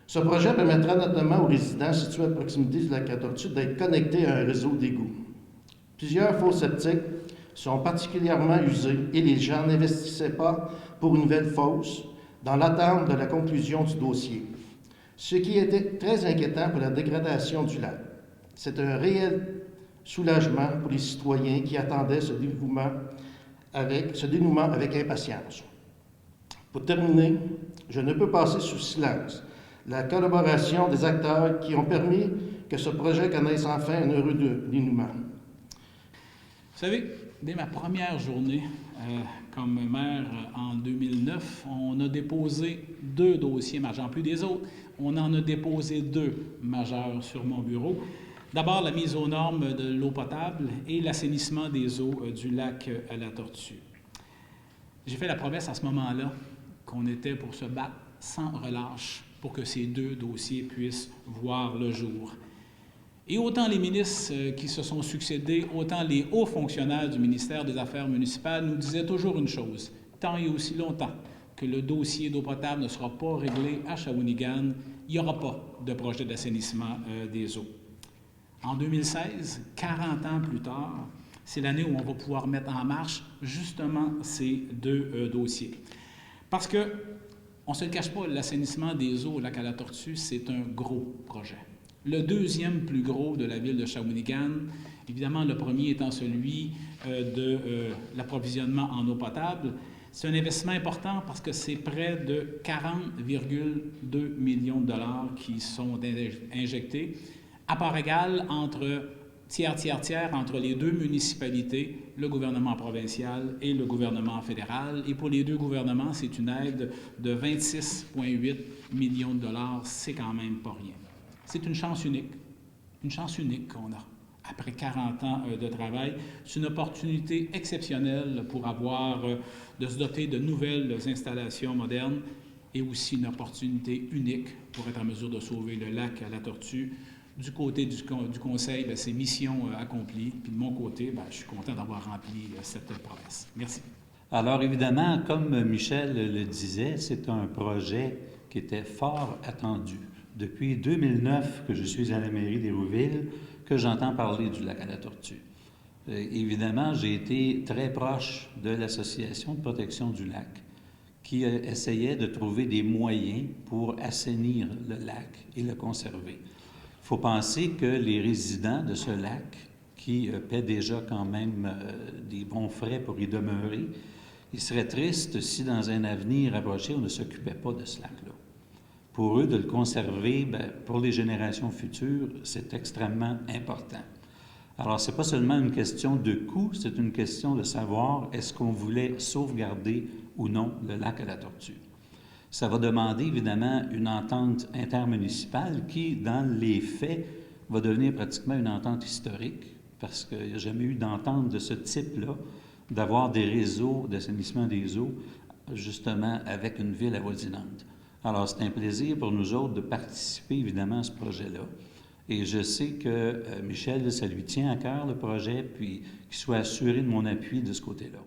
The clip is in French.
Ce projet permettra notamment aux résidents situés à proximité du lac à Tortue d'être connectés à un réseau d'égouts. Plusieurs fosses septiques sont particulièrement usées et les gens n'investissaient pas pour une nouvelle fosse dans l'attente de la conclusion du dossier, ce qui était très inquiétant pour la dégradation du lac. C'est un réel soulagement pour les citoyens qui attendaient ce dénouement avec impatience. Pour terminer, je ne peux passer sous silence la collaboration des acteurs qui ont permis que ce projet connaisse enfin un heureux dénouement. Vous savez, dès ma première journée comme maire en 2009, on a déposé 2 dossiers majeurs, en plus des autres. On en a déposé 2 majeurs sur mon bureau. D'abord, la mise aux normes de l'eau potable et l'assainissement des eaux du lac à la Tortue. J'ai fait la promesse à ce moment-là qu'on était pour se battre sans relâche pour que ces 2 dossiers puissent voir le jour. Et autant les ministres qui se sont succédés, autant les hauts fonctionnaires du ministère des Affaires municipales nous disaient toujours une chose: tant et aussi longtemps que le dossier d'eau potable ne sera pas réglé à Shawinigan, il n'y aura pas de projet d'assainissement des eaux. En 2016, 40 ans plus tard, c'est l'année où on va pouvoir mettre en marche justement ces 2 dossiers. Parce que, on ne se le cache pas, l'assainissement des eaux au lac à la Tortue, c'est un gros projet. Le 2e plus gros de la ville de Shawinigan, évidemment le premier étant celui de l'approvisionnement en eau potable. C'est un investissement important parce que c'est près de 40,2 millions de dollars qui sont injectés, à part égale entre tiers entre les 2 municipalités, le gouvernement provincial et le gouvernement fédéral. Et pour les 2 gouvernements, c'est une aide de 26,8 millions de dollars. C'est quand même pas rien. C'est une chance unique qu'on a. Après 40 ans de travail, c'est une opportunité exceptionnelle pour de se doter de nouvelles installations modernes et aussi une opportunité unique pour être en mesure de sauver le lac à la Tortue. Du côté du Conseil, c'est mission accomplie. Puis de mon côté, je suis content d'avoir rempli cette promesse. Merci. Alors évidemment, comme Michel le disait, c'est un projet qui était fort attendu. Depuis 2009 que je suis à la mairie d'Hérouville, que j'entends parler du lac à la Tortue. Évidemment, j'ai été très proche de l'Association de protection du lac, qui essayait de trouver des moyens pour assainir le lac et le conserver. Il faut penser que les résidents de ce lac, qui paient déjà quand même des bons frais pour y demeurer, ils seraient tristes si dans un avenir approché, on ne s'occupait pas de ce lac-là. Pour eux, de le conserver, pour les générations futures, c'est extrêmement important. Alors, ce n'est pas seulement une question de coût, c'est une question de savoir est-ce qu'on voulait sauvegarder ou non le lac à la Tortue. Ça va demander évidemment une entente intermunicipale qui, dans les faits, va devenir pratiquement une entente historique parce qu'il n'y a jamais eu d'entente de ce type-là, d'avoir des réseaux d'assainissement des eaux, justement, avec une ville avoisinante. Alors, c'est un plaisir pour nous autres de participer évidemment à ce projet-là. Et je sais que Michel, ça lui tient à cœur le projet, puis qu'il soit assuré de mon appui de ce côté-là.